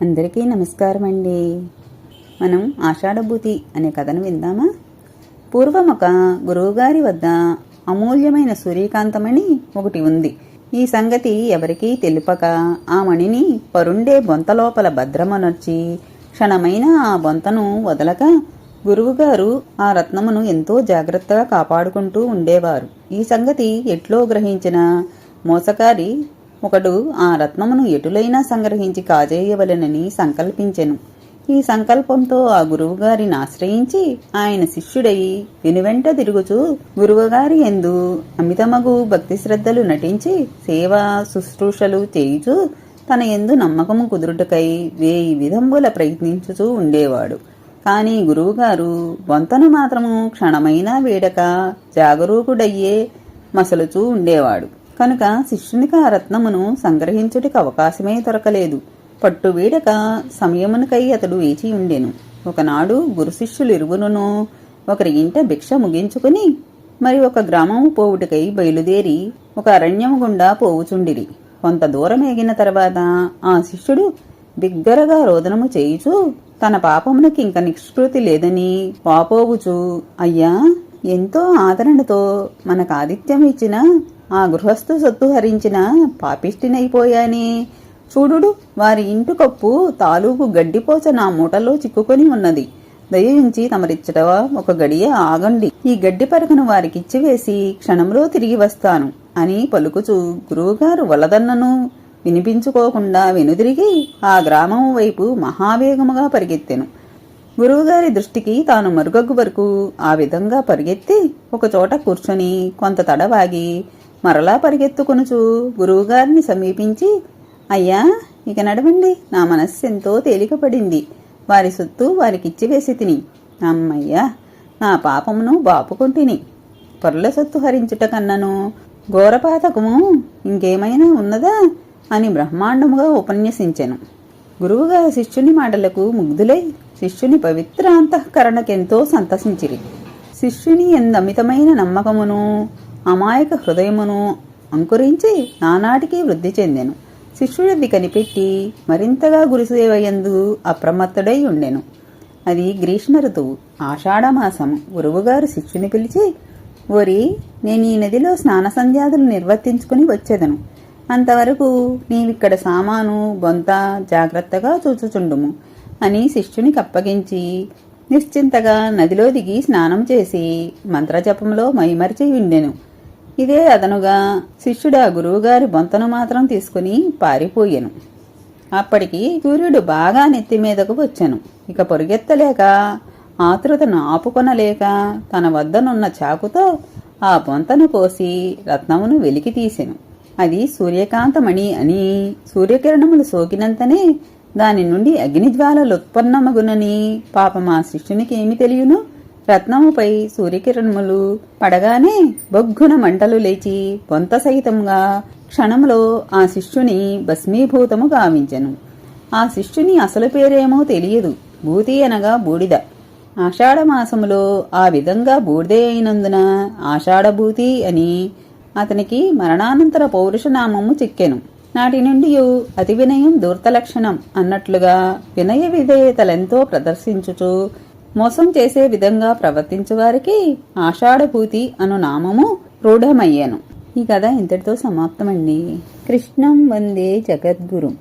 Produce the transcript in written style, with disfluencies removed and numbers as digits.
అందరికీ నమస్కారం అండి. మనం ఆషాఢభూతి అనే కథను విందామా? పూర్వం ఒక గురువుగారి వద్ద అమూల్యమైన సూర్యకాంతమణి ఒకటి ఉంది. ఈ సంగతి ఎవరికీ తెలుపక ఆ మణిని పరుండే బొంత లోపల భద్రమనర్చి క్షణమైన ఆ బొంతను వదలక గురువుగారు ఆ రత్నమును ఎంతో జాగ్రత్తగా కాపాడుకుంటూ ఉండేవారు. ఈ సంగతి ఎట్లో గ్రహించిన మోసకారి ఒకడు ఆ రత్నమును ఎటులైనా సంగ్రహించి కాజేయవలెనని సంకల్పించెను. ఈ సంకల్పంతో ఆ గురువుగారిని ఆశ్రయించి ఆయన శిష్యుడై వెనువెంట తిరుగుచూ గురువుగారి యందు అమితమగు భక్తి శ్రద్ధలు నటించి సేవా శుశ్రూషలు చేయుచూ తన యందు నమ్మకము కుదురుటకై 1000 విధంబుల ప్రయత్నించుచూ ఉండేవాడు. కాని గురువుగారు బొంతను మాత్రము క్షణమైనా వీడక జాగరూకుడయ్యే మసలుచూ ఉండేవాడు. కనుక శిష్యునికి ఆ రత్నమును సంగ్రహించుటకు అవకాశమే దొరకలేదు. పట్టు వీడక సమయమునకై అతడు వేచి ఉండెను. ఒకనాడు గురు శిష్యులు ఇరువురును ఒకరి ఇంట భిక్ష ముగించుకుని మరి ఒక గ్రామము పోవుటకై బయలుదేరి ఒక అరణ్యము గుండా పోవుచుండిరి. కొంత దూరం ఎగిన తర్వాత ఆ శిష్యుడు బిగ్గరగా రోదనము చేయుచూ తన పాపమునకి ఇంక నిష్కృతి లేదని వాపోవుచూ, అయ్యా, ఎంతో ఆదరణతో మనకు ఆతిథ్యం ఇచ్చిన ఆ గృహస్థు సొత్తు హరించిన పాపిష్టినైపోయానే. చూడుడు, వారి ఇంటి కప్పు తాలూకు గడ్డిపోచ నా మూటలో చిక్కుకొని ఉన్నది. దయించి తమరిచ్చట ఒక గడియ ఆగండి. ఈ గడ్డి పరకను వారికిచ్చివేసి క్షణంలో తిరిగి వస్తాను అని పలుకుచూ గురువుగారు వలదన్నను వినిపించుకోకుండా వెనుదిరిగి ఆ గ్రామం వైపు మహావేగముగా పరిగెత్తెను. గురువుగారి దృష్టికి తాను మరుగగ్గు వరకు ఆ విధంగా పరిగెత్తి ఒకచోట కూర్చొని కొంత తడవాగి మరలా పరిగెత్తుకొనుచు గురువుగారిని సమీపించి, అయ్యా, ఇక నడవండి, నా మనస్సు ఎంతో తేలికపడింది. వారి సొత్తు వారికిచ్చివేసి తిని, అమ్మయ్యా, నా పాపమును బాపుకొంటిని. పరుల సొత్తు హరించుట కన్నను ఘోరపాతకము ఇంకేమైనా ఉన్నదా అని బ్రహ్మాండముగా ఉపన్యసించెను. గురువుగారు శిష్యుని మాటలకు ముగ్ధులై శిష్యుని పవిత్ర అంతఃకరణకెంతో సంతసించిరి. శిష్యుని ఎందమితమైన నమ్మకమును అమాయక హృదయమును అంకురించి నానాటికి వృద్ధి చెందెను. శిష్యుడది కనిపెట్టి మరింతగా గురుసేవయందు అప్రమత్తుడై ఉండెను. అది గ్రీష్మ ఋతువు, ఆషాఢమాసం. గురువుగారు శిష్యుని పిలిచి, ఓరి, నేను ఈ నదిలో స్నాన సంధ్యాదులు నిర్వర్తించుకుని వచ్చేదను. అంతవరకు నీవిక్కడ సామాను బొంత జాగ్రత్తగా చూచుచుండుము అని శిష్యునికి అప్పగించి నిశ్చింతగా నదిలో దిగి స్నానం చేసి మంత్రజపంలో మైమరిచి ఉండెను. ఇదే అదనుగా శిష్యుడు ఆ గురువుగారి బొంతను మాత్రం తీసుకుని పారిపోయెను. అప్పటికి సూర్యుడు బాగా నెత్తిమీదకు వచ్చెను. ఇక పొరుగెత్తలేక ఆతృతను ఆపుకొనలేక తన వద్దనున్న చాకుతో ఆ బొంతను కోసి రత్నమును వెలికి తీసెను. అది సూర్యకాంతమణి అని సూర్యకిరణములు సోకినంతనే దాని నుండి అగ్నిజ్వాలలు ఉత్పన్నమగునని పాపం ఆ శిష్యునికి ఏమి తెలియను? రత్నముపై సూర్యకిరణములు పడగానే బొగ్గున మంటలు లేచి బొంత సహితంగా క్షణంలో ఆ శిష్యుని భస్మీభూతము గావించెను. ఆ శిష్యుని అసలు పేరేమో తెలియదు. భూతి అనగా బూడిద. ఆషాఢమాసములో ఆ విధంగా బూడిదే అయినందున ఆషాఢభూతి అని అతనికి మరణానంతర పౌరుషనామము చిక్కెను. నాటి నుండి అతి వినయం ధూర్తలక్షణం అన్నట్లుగా వినయ విధేయతలెంతో ప్రదర్శించుచు మోసం చేసే విధంగా ప్రవర్తించువారికి ఆషాఢభూతి అను నామము రూఢమయ్యాను. ఈ కథ ఇంతటితో సమాప్తమండి. కృష్ణం వందే జగద్గురు.